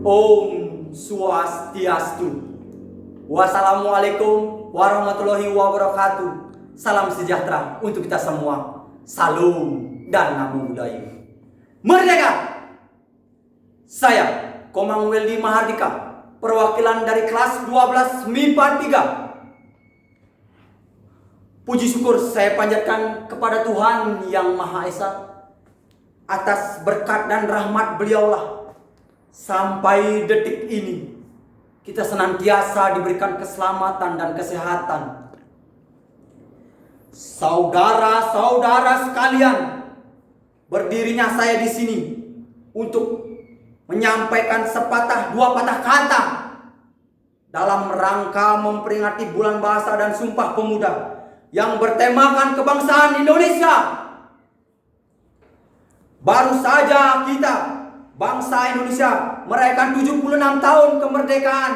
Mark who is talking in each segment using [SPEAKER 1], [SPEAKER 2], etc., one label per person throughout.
[SPEAKER 1] Om Swastiastu. Wassalamualaikum warahmatullahi wabarakatuh. Salam sejahtera untuk kita semua. Salam dan Namo Buddhaya. Merdeka! Saya Komang Weldy Mahardika, perwakilan dari kelas 12 MIPA 3. Puji syukur saya panjatkan kepada Tuhan Yang Maha Esa atas berkat dan rahmat beliaulah sampai detik ini kita senantiasa diberikan keselamatan dan kesehatan. Saudara-saudara sekalian, berdirinya saya di sini untuk menyampaikan sepatah dua patah kata dalam rangka memperingati Bulan Bahasa dan Sumpah Pemuda yang bertemakan kebangsaan Indonesia. Baru saja kita, bangsa Indonesia, merayakan 76 tahun kemerdekaan.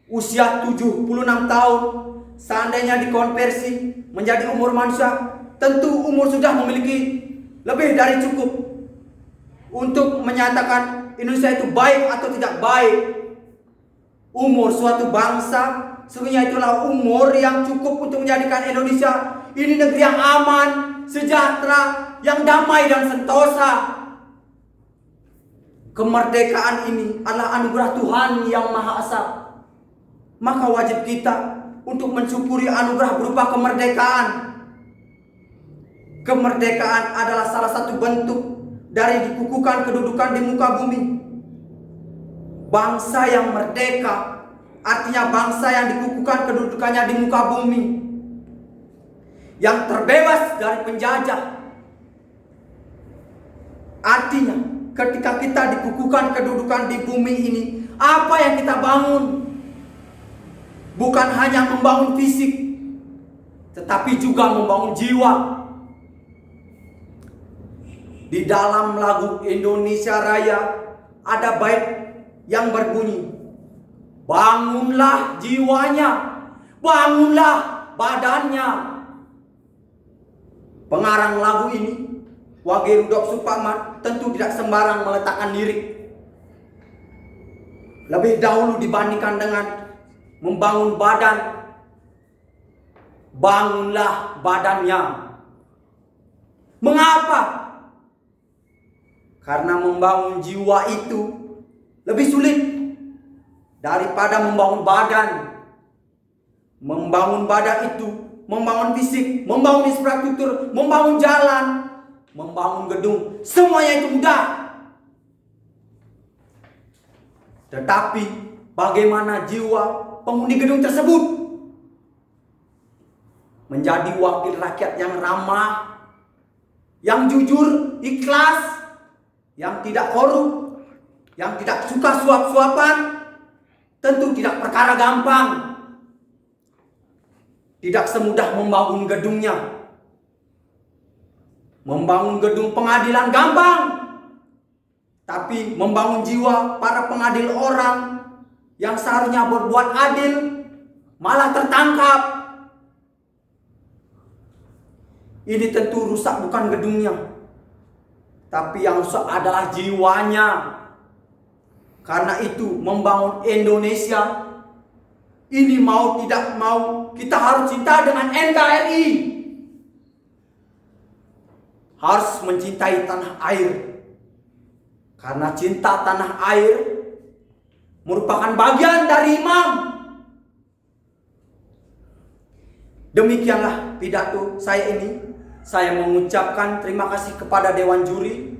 [SPEAKER 1] Usia 76 tahun, seandainya dikonversi menjadi umur manusia, tentu umur sudah memiliki lebih dari cukup untuk menyatakan Indonesia itu baik atau tidak baik. Umur suatu bangsa sesungguhnya itulah umur yang cukup untuk menjadikan Indonesia ini negeri yang aman, sejahtera, yang damai dan sentosa. Kemerdekaan ini adalah anugerah Tuhan Yang Maha Esa. Maka wajib kita untuk mensyukuri anugerah berupa kemerdekaan. Kemerdekaan adalah salah satu bentuk dari dikukuhkan kedudukan di muka bumi. Bangsa yang merdeka artinya bangsa yang dikukuhkan kedudukannya di muka bumi, yang terbebas dari penjajah. Artinya ketika kita dikukuhkan kedudukan di bumi ini, apa yang kita bangun bukan hanya membangun fisik, tetapi juga membangun jiwa. Di dalam lagu Indonesia Raya ada bait yang berbunyi, bangunlah jiwanya, bangunlah badannya. Pengarang lagu ini, Wage Rudolf Supratman, tentu tidak sembarang meletakkan lirik. Lebih dahulu dibandingkan dengan membangun badan, bangunlah badannya. Mengapa? Karena membangun jiwa itu lebih sulit daripada membangun badan. Membangun badan itu, membangun fisik, membangun infrastruktur, membangun jalan, membangun gedung, semuanya itu mudah. Tetapi bagaimana jiwa penghuni gedung tersebut menjadi wakil rakyat yang ramah, yang jujur, ikhlas, yang tidak korup, yang tidak suka suap-suapan, tentu tidak perkara gampang. Tidak semudah membangun gedungnya. Membangun gedung pengadilan gampang, tapi membangun jiwa para pengadil orang yang seharusnya berbuat adil malah tertangkap. Ini tentu rusak bukan gedungnya, tapi yang rusak adalah jiwanya. Karena itu membangun Indonesia ini mau tidak mau kita harus cinta dengan NKRI. Harus mencintai tanah air. Karena cinta tanah air merupakan bagian dari imam. Demikianlah pidato saya ini. Saya mengucapkan terima kasih kepada Dewan Juri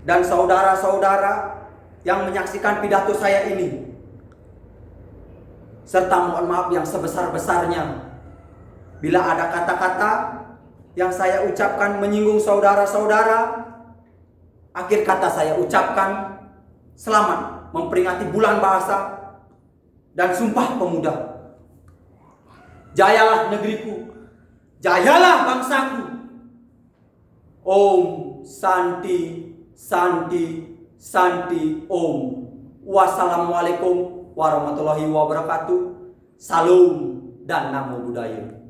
[SPEAKER 1] dan saudara-saudara yang menyaksikan pidato saya ini, serta mohon maaf yang sebesar-besarnya bila ada kata-kata yang saya ucapkan menyinggung saudara-saudara. Akhir kata saya ucapkan selamat memperingati Bulan Bahasa dan Sumpah Pemuda. Jayalah negeriku, jayalah bangsaku. Om Santi Santi Santi Om. Wassalamualaikum warahmatullahi wabarakatuh. Salam dan Namo Buddhaya.